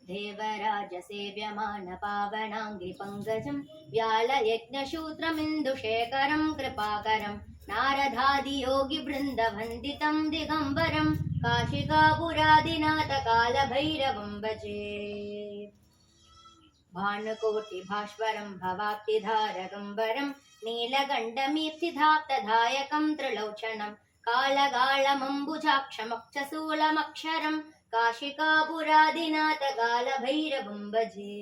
देवराजसेव्यमान पावनाङ्गि पङ्कजं व्यालयज्ञशूत्रमिन्दुशेखरं कृपाकरं नारदादियोगिवृन्दवन्दितं दिगम्बरं काशिकापुरादिनाथकालभैरवं भजे। भानुकोटिभास्वरं भवाब्धिधारगम्बरं नीलगण्डमीप्सिधाप्तधायकं त्रिलोचनं कालगालमम्बुजाक्षमक्षशूलमक्षरं काशिकापुरादिनाथकालभैरवं भजे।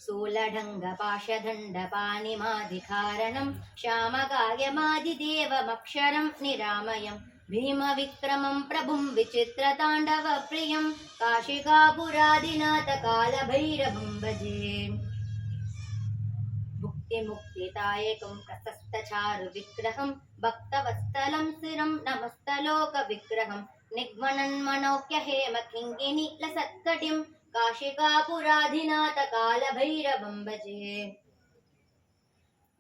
शूलढङ्गपाशदण्डपाणिमाधिकारणं श्यामकायमादिदेवमक्षरं निरामयं भीमविक्रमं प्रभुं विचित्रताण्डवप्रियं काशिकापुरादिनाथकालभैरवं भजे। भुक्तिमुक्तिदायकं प्रशस्तचारुविग्रहं भक्तवत्सलं स्थिरं नमस्तलोकविग्रहं निग्मनन्मनोज्ञहेमकिङ्गिनीलसत्कटिं काशिकापुरादिनाथकालभैरवं भजे।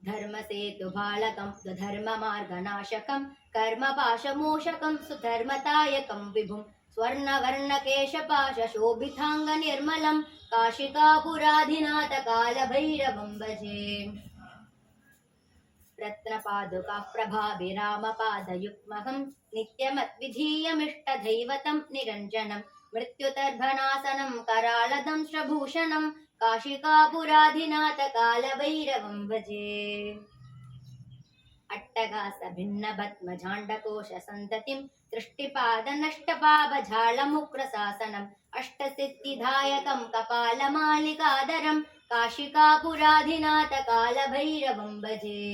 धर्मसेतुबालकं सुधर्ममार्गनाशकं कर्मपाशमोषकं सुधर्मदायकं विभुं स्वर्णवर्णकेशपाशशोभिताङ्गनिर्मलं काशिकापुरादिनाथकालभैरवं भजे। रत्नपादुकाः प्रभाभिरामपादयुग्महं नित्यमद्विधीयमिष्टदैवतं निरञ्जनं मृत्युतर्भनासनं करालदं श्रभूषणं काशिकापुरादिनाथकालभैरवं भजे। अट्टगासभिन्नपद्मजाण्डकोशसन्ततिं दृष्टिपादनष्टपावझालमुग्रशासनम् अष्टसिद्धिदायकं कपालमालिकाधरं काशिकापुरादिनाथकालभैरवं भजे।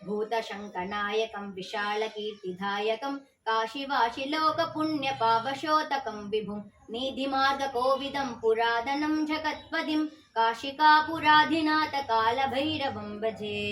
भूतशङ्कनायकं विशालकीर्तिदायकं काशीवासिलोकपुण्यपावशोतकं विभुं निधिमार्गकोविदं पुरातनं जगत्पदिं काशिकापुरादिनाथकालभैरवं भजे।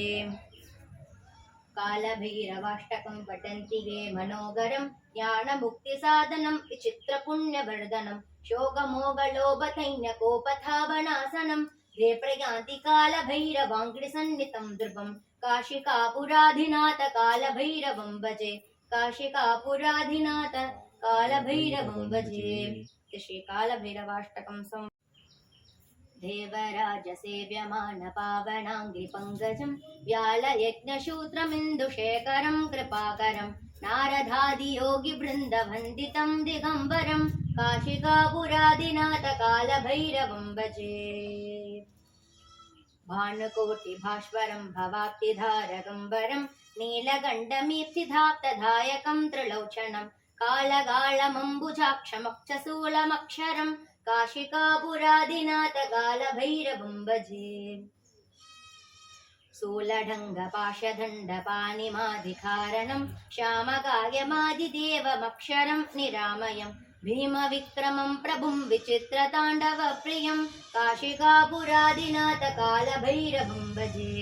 कालभैरवाष्टकं पठन्ति ये मनोगरं ज्ञानमुक्तिसाधनं विचित्रपुण्यवर्धनं शोकमोगलोभतैन्यकोपथावनाशनं ये प्रयान्ति कालभैरवाङ्घ्रिसन्नितं ध्रुवं काशिकापुरादिनाथकालभैरवं भजे। काशिकापुरादिनाथकालभैरवं भजे। श्री कालभैरवाष्टकं देवराजसेव्यमान पावनाङ्गि पङ्कजं व्यालयज्ञशूत्रमिन्दुशेखरं कृपाकरं नारदादियोगिवृन्दवन्दितं दिगम्बरं काशिकापुरादिनाथकालभैरवं भजे। भानुकोटिभास्वरं भवाब्धिधारगम्बरं नीलगण्डमीप्सिधाप्तधायकं त्रिलोचनं कालगालमम्बुजाक्षमक्षशूलमक्षरं काशिकापुरादिनाथकालभैरवं भजे। शूलढङ्गपाशदण्डपाणिमाधिकारणं श्यामकायमादिदेवमक्षरं निरामयं भीमविक्रमं प्रभुं विचित्रताण्डवप्रियं काशिकापुरादिनाथकालभैरवं भजे।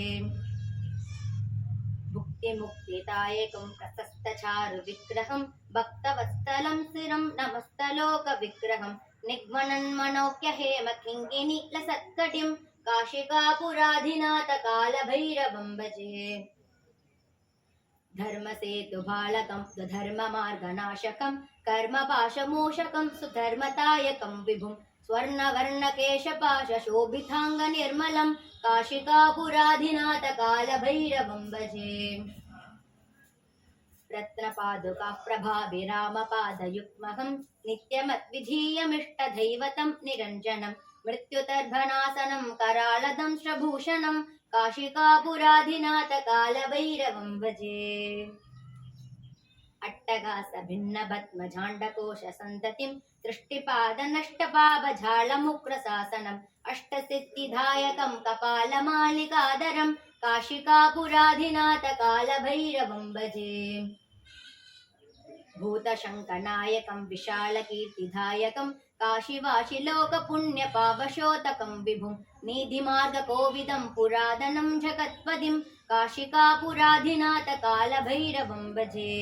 भुक्तिमुक्तिदायकं प्रशस्तचारुविग्रहं भक्तवत्सलं स्थिरं नमस्तलोकविग्रहं निग्मनन्मनोज्ञहेमकिङ्गिनीलसत्कटिं काशिकापुरादिनाथकालभैरवं भजे। धर्मसेतुबालकं सुधर्ममार्गनाशकं कर्मपाशमोषकं सुधर्मदायकं विभुं स्वर्णवर्णकेशपाशशोभिताङ्गनिर्मलं काशिकापुरादिनाथकालभैरवं भजे। रत्नपादुकाः प्रभाभिरामपादयुग्महं नित्यमद्विधीयमिष्टदैवतं निरञ्जनं मृत्युतर्भनासनं करालदं श्रभूषणं काशिकापुरादिनाथकालभैरवं भजे। अट्टगासभिन्नपद्मजाण्डकोशसन्ततिं दृष्टिपादनष्टपावझालमुग्रशासनम् अष्टसिद्धिदायकं कपालमालिकाधरं काशिकापुरादिनाथकालभैरवं भजे। भूतशङ्कनायकं विशालकीर्तिदायकं काशीवासिलोकपुण्यपावशोतकं विभुं निधिमार्गकोविदं पुरातनं जगत्पदिं काशिकापुरादिनाथकालभैरवं भजे।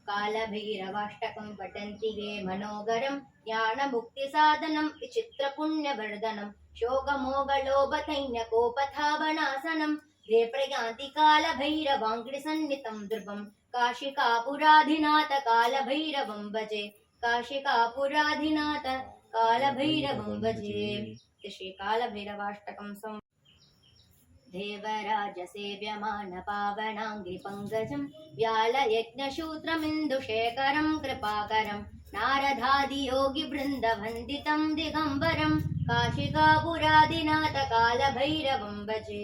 कालभैरवाष्टकं पठन्ति ये मनोगरं ज्ञानमुक्तिसाधनं विचित्रपुण्यवर्धनं शोकमोगलोभतैन्यकोपथावनाशनं ये प्रयान्ति कालभैरवाङ्घ्रिसन्नितं ध्रुवं काशिकापुरादिनाथकालभैरवं भजे। काशिकापुराधिनाथ कालभैरवं भजे श्री कालभैरवाष्टकं देवराजसेव्यमान पावनाङ्घ्रिपङ्कजं व्यालयज्ञसूत्रमिन्दुशेखरं कृपाकरं नारदादियोगिवृन्दवन्दितं दिगम्बरं काशिकापुराधिनाथ कालभैरवं भजे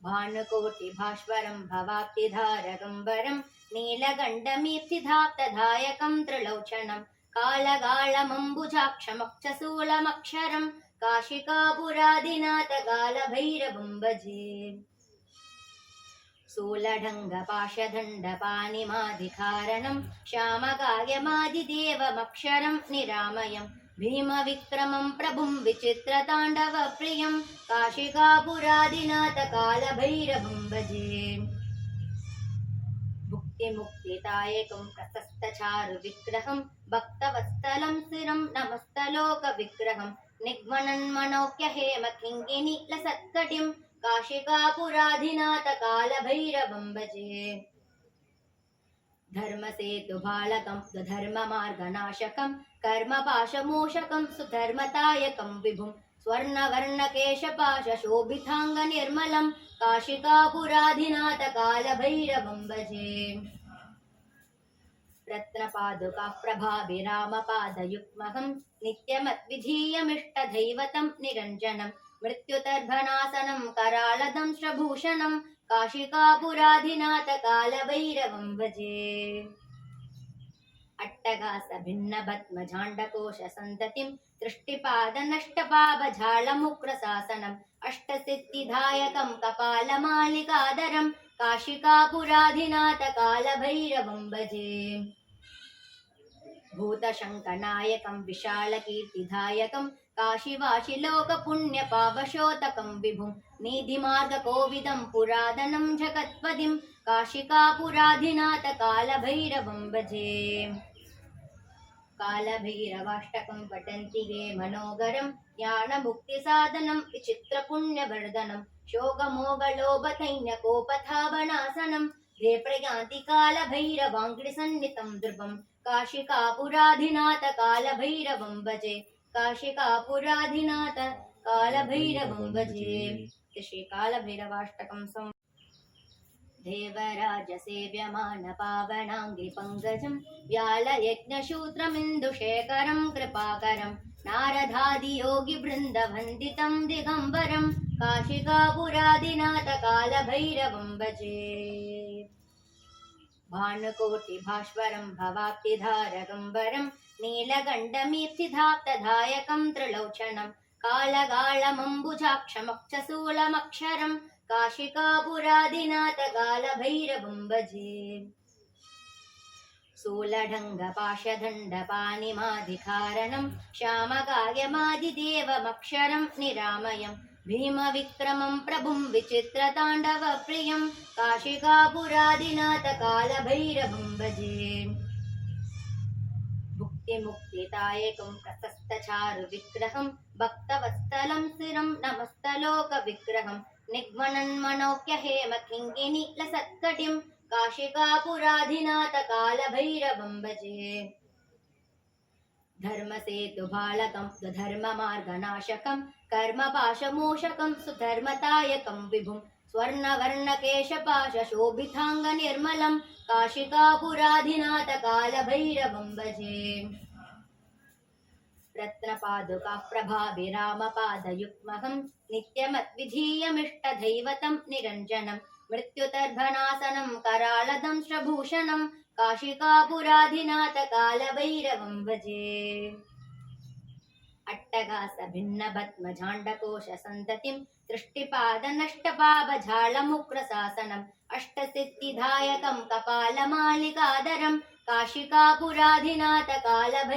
भानुकोटिभास्वरं भवाब्धिधारगम्बरं नीलगण्डमीप्सिधाप्तधायकं त्रिलोचनं कालगाळमम्बुजाक्षमक्षशूलमक्षरं काशिकापुराधिनाथ कालभैरवं भजे शूलढङ्गपाशदण्डपाणिमाधिकारणं श्यामकायमादिदेवमक्षरं निरामयं भीमविक्रमं प्रभुं विचित्रताण्डवप्रियं काशिकापुराधिनाथ कालभैरवं भजे भुक्तिमुक्तिदायकं प्रशस्तचारुविग्रहं भक्तवत्सलं स्थिरं नमस्तलोकविग्रहं निग्मनन्मनोज्ञहेमकिङ्गिनीलसत्कटिं काशिकापुराधिनाथ कालभैरवं भजे धर्मसेतुबालकं सुधर्ममार्गनाशकं कर्मपाशमोषकं सुधर्मतायकं विभुं स्वर्णवर्णकेशपाशशोभिताङ्गनिर्मलं काशिकापुराधिनाथ कालभैरवं भजे रत्नपादुकाः प्रभाभिरामपादयुग्महं नित्यमद्विधीयमिष्टदैवतं निरञ्जनं मृत्युतर्भनासनं करालदंश्रभूषणं काशिकापुराधिनाथ कालभैरवं भजे अट्टगासभिन्नपद्मजाण्डकोशसन्ततिं दृष्टिपादनष्टपावझालमुग्रशासनम् अष्टसिद्धिदायकं कपालमालिकाधरं काशिकापुराधिनाथ कालभैरवं भजे भूतशङ्कनायकं विशालकीर्तिदायकं काशीवासिलोकपुण्यपावशोतकं विभुं निधिमार्गकोविदं पुरातनं जगत्पदिं काशिकापुराधिनाथ कालभैरवं भजे कालभैरवाष्टकं पठन्ति ये मनोगरं ज्ञानमुक्तिसाधनं विचित्रपुण्यवर्धनं शोकमोगलोभतैन्यकोपथावनाशनं ते प्रयान्ति कालभैरवाङ्घ्रिसन्नितं ध्रुवं काशिकापुराधिनाथ कालभैरवं भजे काशिकापुराधिनाथ कालभैरवं भजे श्री कालभैरवाष्टकं देवराजसेव्यमान पावनाङ्घ्रिपङ्कजं व्यालयज्ञसूत्रमिन्दुशेखरं कृपाकरं नारदादियोगिवृन्दवन्दितं दिगम्बरं काशिकापुराधिनाथ कालभैरवं भजे भानुकोटिभास्वरं भवाब्धिधारगम्बरं नीलगण्डमीप्सिधाप्तधायकं त्रिलोचनं कालगाळमम्बुजाक्षमक्षशूलमक्षरं काशिकापुराधिनाथ कालभैरवं भजे शूलढङ्गपाशदण्डपाणिमाधिकारणं श्यामकायमादिदेवमक्षरं निरामयं भीमविक्रमं प्रभुं विचित्रताण्डवप्रियं काशिकापुराधिनाथ कालभैरवं भजे भुक्तिमुक्तिदायकं प्रशस्तचारुविग्रहं भक्तवत्सलं स्थिरं नमस्तलोकविग्रहं निग्मनन्मनोज्ञहेमकिङ्गिनीलसत्कटिं काशिकापुराधिनाथ कालभैरवं भजे धर्मसेतुबालकं सुधर्ममार्गनाशकं कर्मपाशमोषकं सुधर्मतायकं विभुं स्वर्णवर्णकेशपाशशोभिताङ्गनिर्मलं काशिकापुराधिनाथ कालभैरवं भजे रत्नपादुकाः प्रभाभिरामपादयुग्महं नित्यमद्विधीयमिष्टदैवतं निरञ्जनं मृत्युतर्भनासनं करालदंश्रभूषणं काशिकापुराधिनाथ कालभैरवं भजे अट्टगासभिन्नपद्मजाण्डकोशसन्ततिं दृष्टिपादनष्टपावझालमुग्रशासनम् अष्टसिद्धिदायकं कपालमालिकाधरं काशिकापुराधिनाथ कालभैरवं